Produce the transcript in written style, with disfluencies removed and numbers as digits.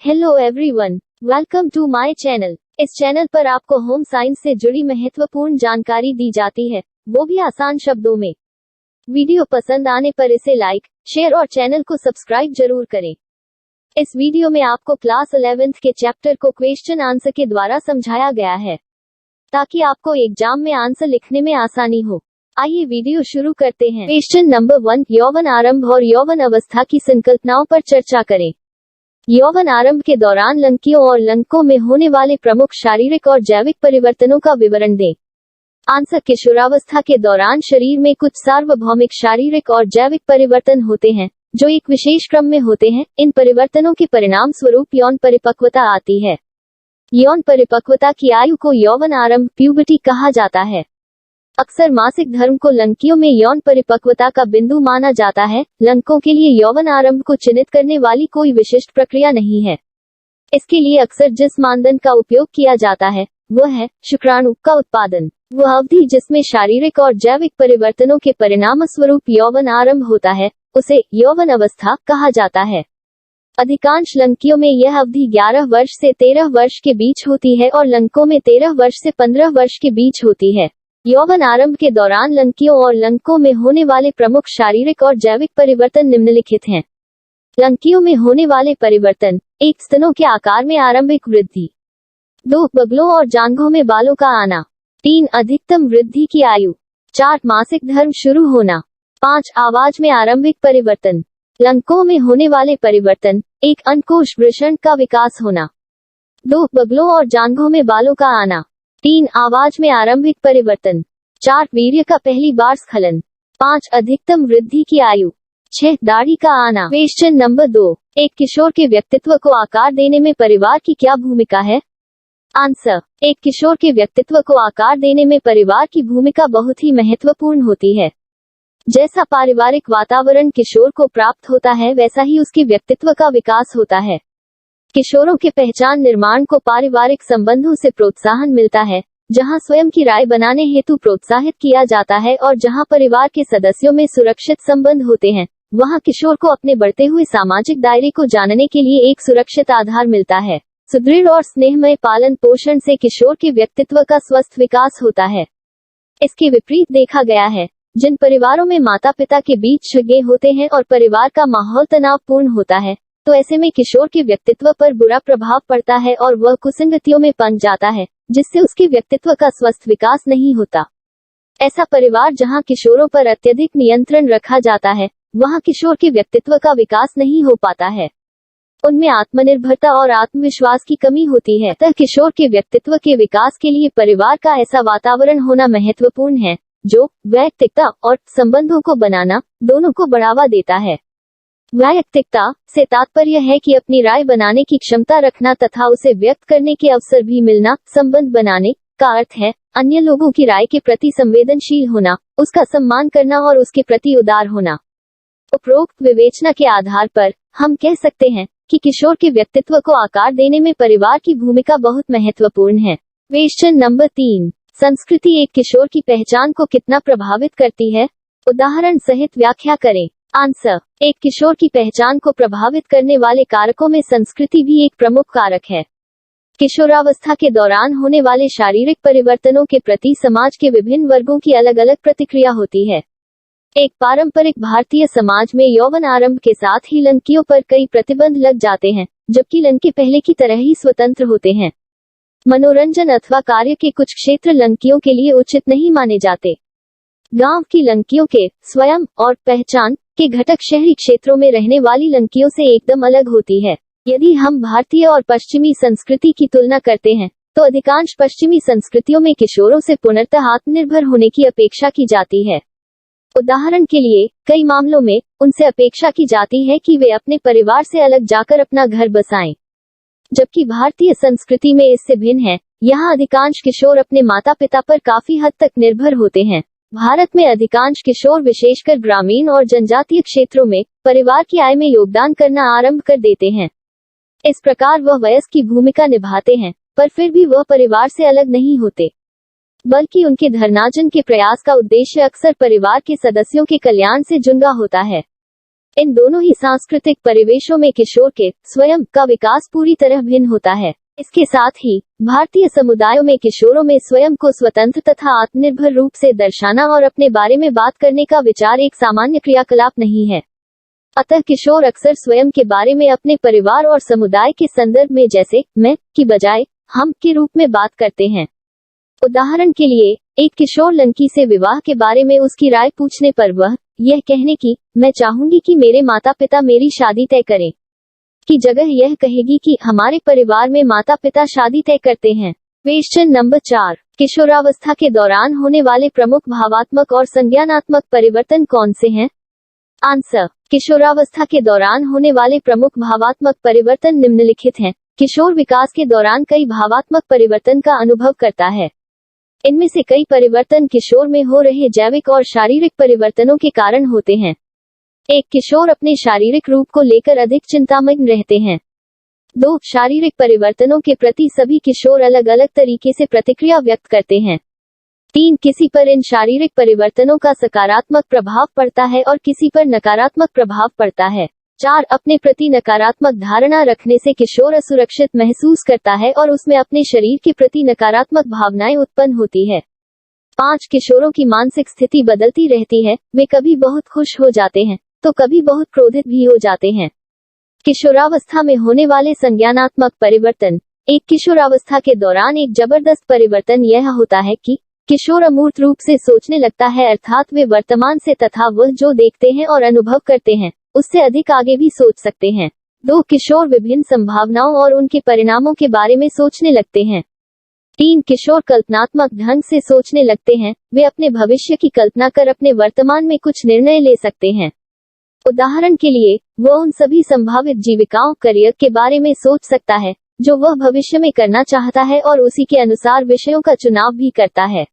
Hello everyone, welcome to my channel. इस channel पर आपको होम साइंस से जुड़ी महत्वपूर्ण जानकारी दी जाती है, वो भी आसान शब्दों में। वीडियो पसंद आने पर इसे लाइक, शेयर और चैनल को सब्सक्राइब जरूर करें। इस वीडियो में आपको क्लास 11th के चैप्टर को क्वेश्चन आंसर के द्वारा समझाया गया है, ताकि आपको एग्जाम में आंसर लिखने में आसानी हो। आइए वीडियो शुरू करते हैं। क्वेश्चन नंबर 1, यौवन आरंभ और यौवन अवस्था की संकल्पनाओं पर चर्चा करें। यौवन आरंभ के दौरान लड़कियों और लड़कों में होने वाले प्रमुख शारीरिक और जैविक परिवर्तनों का विवरण दें। आंसर, किशोरावस्था के दौरान शरीर में कुछ सार्वभौमिक शारीरिक और जैविक परिवर्तन होते हैं, जो एक विशेष क्रम में होते हैं। इन परिवर्तनों के परिणाम स्वरूप यौन परिपक्वता आती है। यौन परिपक्वता की आयु को यौवन आरंभ प्यूबर्टी कहा जाता है। अक्सर मासिक धर्म को लड़कियों में यौन परिपक्वता का बिंदु माना जाता है। लड़कों के लिए यौवन आरंभ को चिन्हित करने वाली कोई विशिष्ट प्रक्रिया नहीं है। इसके लिए अक्सर जिस मानदंड का उपयोग किया जाता है वह है शुक्राणु का उत्पादन। वह अवधि जिसमें शारीरिक और जैविक परिवर्तनों के परिणाम स्वरूप यौवन आरंभ होता है, उसे यौवन अवस्था कहा जाता है। अधिकांश लड़कियों में यह अवधि 11 वर्ष से 13 वर्ष के बीच होती है और लड़कों में 13 वर्ष से 15 वर्ष के बीच होती है। यौवन आरंभ के दौरान लड़कियों और लड़कों में होने वाले प्रमुख शारीरिक और जैविक परिवर्तन निम्नलिखित हैं। लड़कियों में होने वाले परिवर्तन: 1, स्तनों के आकार में आरंभिक वृद्धि। 2, बगलों और जांघों में बालों का आना। 3, अधिकतम वृद्धि की आयु। 4, मासिक धर्म शुरू होना। 5, आवाज में आरंभिक परिवर्तन। लड़कों में होने वाले परिवर्तन: 1, अंडकोश वृषण का विकास होना। 2, बगलों और जांघों में बालों का आना। 3, आवाज में आरंभिक परिवर्तन। 4, वीर्य का पहली बार स्खलन। 5, अधिकतम वृद्धि की आयु। 6, दाढ़ी का आना। क्वेश्चन नंबर 2, एक किशोर के व्यक्तित्व को आकार देने में परिवार की क्या भूमिका है? आंसर, एक किशोर के व्यक्तित्व को आकार देने में परिवार की भूमिका बहुत ही महत्वपूर्ण होती है। जैसा पारिवारिक वातावरण किशोर को प्राप्त होता है, वैसा ही उसके व्यक्तित्व का विकास होता है। किशोरों के पहचान निर्माण को पारिवारिक संबंधों से प्रोत्साहन मिलता है, जहां स्वयं की राय बनाने हेतु प्रोत्साहित किया जाता है और जहां परिवार के सदस्यों में सुरक्षित संबंध होते हैं, वहां किशोर को अपने बढ़ते हुए सामाजिक दायरे को जानने के लिए एक सुरक्षित आधार मिलता है। सुदृढ़ और स्नेहमय पालन पोषण से किशोर के व्यक्तित्व का स्वस्थ विकास होता है। इसके विपरीत देखा गया है, जिन परिवारों में माता पिता के बीच झगड़े होते हैं और परिवार का माहौल तनावपूर्ण होता है, तो ऐसे में किशोर के व्यक्तित्व पर बुरा प्रभाव पड़ता है और वह कुसंगतियों में पनप जाता है, जिससे उसके व्यक्तित्व का स्वस्थ विकास नहीं होता। ऐसा परिवार जहां किशोरों पर अत्यधिक नियंत्रण रखा जाता है, वहां किशोर के व्यक्तित्व का विकास नहीं हो पाता है। उनमें आत्मनिर्भरता और आत्मविश्वास की कमी होती है। अतः किशोर के व्यक्तित्व के विकास के लिए परिवार का ऐसा वातावरण होना महत्वपूर्ण है, जो वैयक्तिकता और संबंधों को बनाना दोनों को बढ़ावा देता है। वैयक्तिकता से तात्पर्य है कि अपनी राय बनाने की क्षमता रखना तथा उसे व्यक्त करने के अवसर भी मिलना। संबंध बनाने का अर्थ है अन्य लोगों की राय के प्रति संवेदनशील होना, उसका सम्मान करना और उसके प्रति उदार होना। उपरोक्त विवेचना के आधार पर हम कह सकते हैं कि किशोर के व्यक्तित्व को आकार देने में परिवार की भूमिका बहुत महत्वपूर्ण है। क्वेश्चन नंबर 3, संस्कृति एक किशोर की पहचान को कितना प्रभावित करती है? उदाहरण सहित व्याख्या करें। आंसर, एक किशोर की पहचान को प्रभावित करने वाले कारकों में संस्कृति भी एक प्रमुख कारक है। किशोरावस्था के दौरान होने वाले शारीरिक परिवर्तनों के प्रति समाज के विभिन्न वर्गों की अलग अलग प्रतिक्रिया होती है। एक पारंपरिक भारतीय समाज में यौवन आरंभ के साथ ही लड़कियों पर कई प्रतिबंध लग जाते हैं, जबकि लड़के पहले की तरह ही स्वतंत्र होते हैं। मनोरंजन अथवा कार्य के कुछ क्षेत्र लड़कियों के लिए उचित नहीं माने जाते। गांव की लड़कियों के स्वयं और पहचान के घटक शहरी क्षेत्रों में रहने वाली लड़कियों से एकदम अलग होती है। यदि हम भारतीय और पश्चिमी संस्कृति की तुलना करते हैं, तो अधिकांश पश्चिमी संस्कृतियों में किशोरों से पूर्णतः आत्मनिर्भर होने की अपेक्षा की जाती है। उदाहरण के लिए, कई मामलों में उनसे अपेक्षा की जाती है कि वे अपने परिवार से अलग जाकर अपना घर बसाएं, जबकि भारतीय संस्कृति में इससे भिन्न है। यहाँ अधिकांश किशोर अपने माता पिता पर काफी हद तक निर्भर होते हैं। भारत में अधिकांश किशोर विशेषकर ग्रामीण और जनजातीय क्षेत्रों में परिवार की आय में योगदान करना आरंभ कर देते हैं। इस प्रकार वह वयस्क की भूमिका निभाते हैं, पर फिर भी वह परिवार से अलग नहीं होते, बल्कि उनके धनार्जन के प्रयास का उद्देश्य अक्सर परिवार के सदस्यों के कल्याण से जुड़ा होता है। इन दोनों ही सांस्कृतिक परिवेशों में किशोर के स्वयं का विकास पूरी तरह भिन्न होता है। इसके साथ ही भारतीय समुदायों में किशोरों में स्वयं को स्वतंत्र तथा आत्मनिर्भर रूप से दर्शाना और अपने बारे में बात करने का विचार एक सामान्य क्रियाकलाप नहीं है। अतः किशोर अक्सर स्वयं के बारे में अपने परिवार और समुदाय के संदर्भ में जैसे मैं की बजाय हम के रूप में बात करते हैं। उदाहरण के लिए, एक किशोर लड़की से विवाह के बारे में उसकी राय पूछने पर वह यह कहने की मैं चाहूंगी कि मेरे माता पिता मेरी शादी तय करें की जगह यह कहेगी कि हमारे परिवार में माता पिता शादी तय करते हैं। क्वेश्चन नंबर 4, किशोरावस्था के दौरान होने वाले प्रमुख भावात्मक और संज्ञानात्मक परिवर्तन कौन से हैं? आंसर, किशोरावस्था के दौरान होने वाले प्रमुख भावात्मक परिवर्तन निम्नलिखित हैं। किशोर विकास के दौरान कई भावात्मक परिवर्तन का अनुभव करता है। इनमें से कई परिवर्तन किशोर में हो रहे जैविक और शारीरिक परिवर्तनों के कारण होते हैं। एक किशोर अपने शारीरिक रूप को लेकर अधिक चिंतामग्न रहते हैं। 2 शारीरिक परिवर्तनों के प्रति सभी किशोर अलग अलग तरीके से प्रतिक्रिया व्यक्त करते हैं। 3 किसी पर इन शारीरिक परिवर्तनों का सकारात्मक प्रभाव पड़ता है और किसी पर नकारात्मक प्रभाव पड़ता है। 4 अपने प्रति नकारात्मक धारणा रखने से किशोर असुरक्षित महसूस करता है और उसमें अपने शरीर के प्रति नकारात्मक भावनाएं उत्पन्न होती है। 5 किशोरों की मानसिक स्थिति बदलती रहती है। वे कभी बहुत खुश हो जाते हैं तो कभी बहुत क्रोधित भी हो जाते हैं। किशोरावस्था में होने वाले संज्ञानात्मक परिवर्तन। एक किशोरावस्था के दौरान एक जबरदस्त परिवर्तन यह होता है कि किशोर अमूर्त रूप से सोचने लगता है, अर्थात वे वर्तमान से तथा वह जो देखते हैं और अनुभव करते हैं उससे अधिक आगे भी सोच सकते हैं। 2 किशोर विभिन्न संभावनाओं और उनके परिणामों के बारे में सोचने लगते हैं। 3 किशोर कल्पनात्मक ढंग से सोचने लगते हैं। वे अपने भविष्य की कल्पना कर अपने वर्तमान में कुछ निर्णय ले सकते हैं। उदाहरण के लिए, वह उन सभी संभावित जीविकाओं करियर के बारे में सोच सकता है जो वह भविष्य में करना चाहता है और उसी के अनुसार विषयों का चुनाव भी करता है।